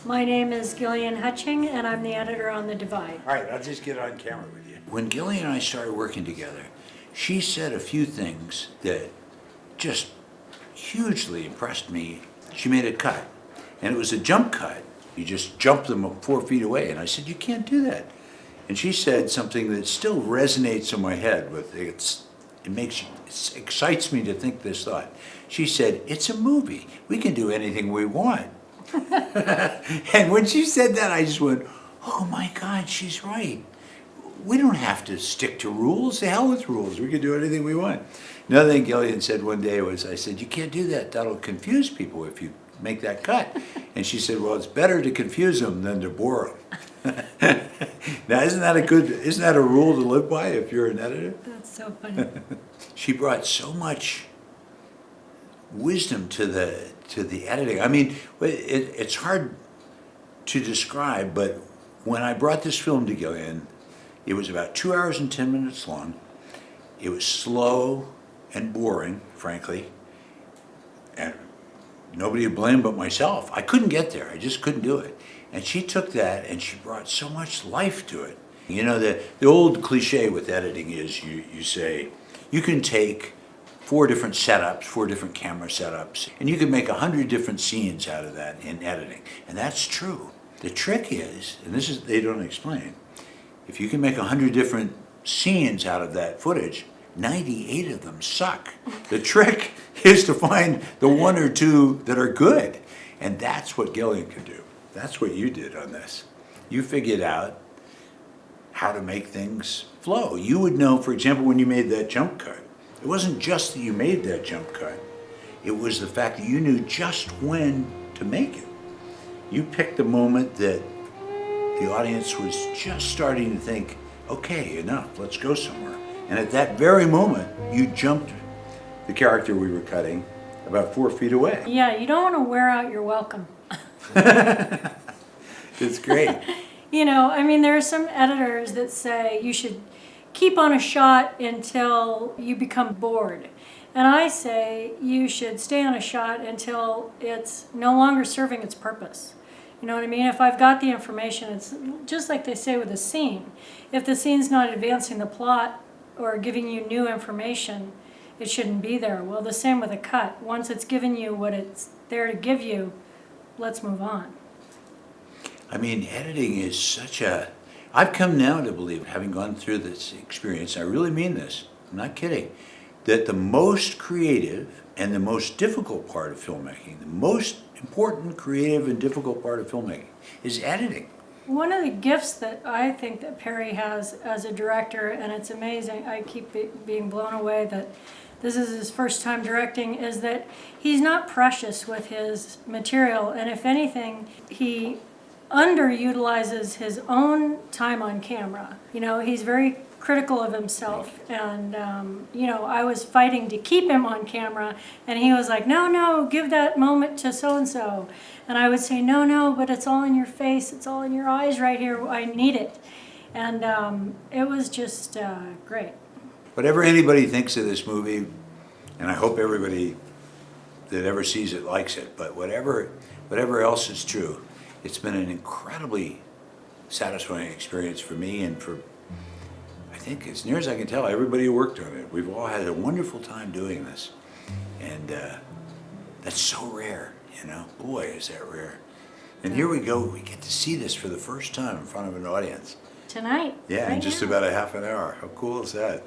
My name is Gillian Hutching, and I'm the editor on The Divide. All right, I'll just get on camera with you. When Gillian and I started working together, she said a few things that just hugely impressed me. She made a cut, and it was a jump cut. You just jump them 4 feet away, and I said, you can't do that. And she said something that still resonates in my head with it excites me to think this thought. She said, it's a movie. We can do anything we want. And when she said that, I just went, oh my God, she's right. We don't have to stick to rules. The hell with rules. We can do anything we want. Another thing Gillian said one day was, I said, you can't do that. That'll confuse people if you make that cut. And she said, well, it's better to confuse them than to bore them. Now, isn't that a rule to live by if you're an editor? That's so funny. She brought so much wisdom to the editing. I mean, it's hard to describe, but when I brought this film to Gillian, it was about 2 hours and 10 minutes long. It was slow and boring, frankly, and nobody to blame but myself. I couldn't get there. I just couldn't do it. And she took that and she brought so much life to it. You know, the old cliche with editing is you say, you can take 4 different setups, 4 different camera setups, and you can make 100 different scenes out of that in editing. And that's true. The trick is, and this is, they don't explain, if you can make 100 different scenes out of that footage, 98 of them suck. The trick is to find the 1 or 2 that are good. And that's what Gillian could do. That's what you did on this. You figured out how to make things flow. You would know, for example, when you made that jump cut, it wasn't just that you made that jump cut. It was the fact that you knew just when to make it. You picked the moment that the audience was just starting to think, okay, enough, let's go somewhere. And at that very moment, you jumped the character we were cutting about 4 feet away. Yeah, you don't want to wear out your welcome. It's great. You know, I mean, there are some editors that say you should keep on a shot until you become bored. And I say you should stay on a shot until it's no longer serving its purpose. You know what I mean? If I've got the information, it's just like they say with a scene. If the scene's not advancing the plot or giving you new information, it shouldn't be there. Well, the same with a cut. Once it's given you what it's there to give you, let's move on. I mean, editing is such a... I've come now to believe, having gone through this experience, I really mean this, I'm not kidding, that the most creative and the most difficult part of filmmaking, the most important creative and difficult part of filmmaking is editing. One of the gifts that I think that Perry has as a director, and it's amazing, I keep being blown away that this is his first time directing, is that he's not precious with his material, and if anything, he underutilizes his own time on camera. You know, he's very critical of himself, and you know, I was fighting to keep him on camera, and he was like, no, give that moment to so-and-so. And I would say, no, but it's all in your face, it's all in your eyes right here, I need it. And it was just great. Whatever anybody thinks of this movie, and I hope everybody that ever sees it likes it, but whatever else is true, it's been an incredibly satisfying experience for me and for, I think, as near as I can tell, everybody who worked on it. We've all had a wonderful time doing this. And that's so rare, you know? Boy, is that rare. And here we go, we get to see this for the first time in front of an audience. Tonight. Yeah, right in just now. about a half an hour. How cool is that?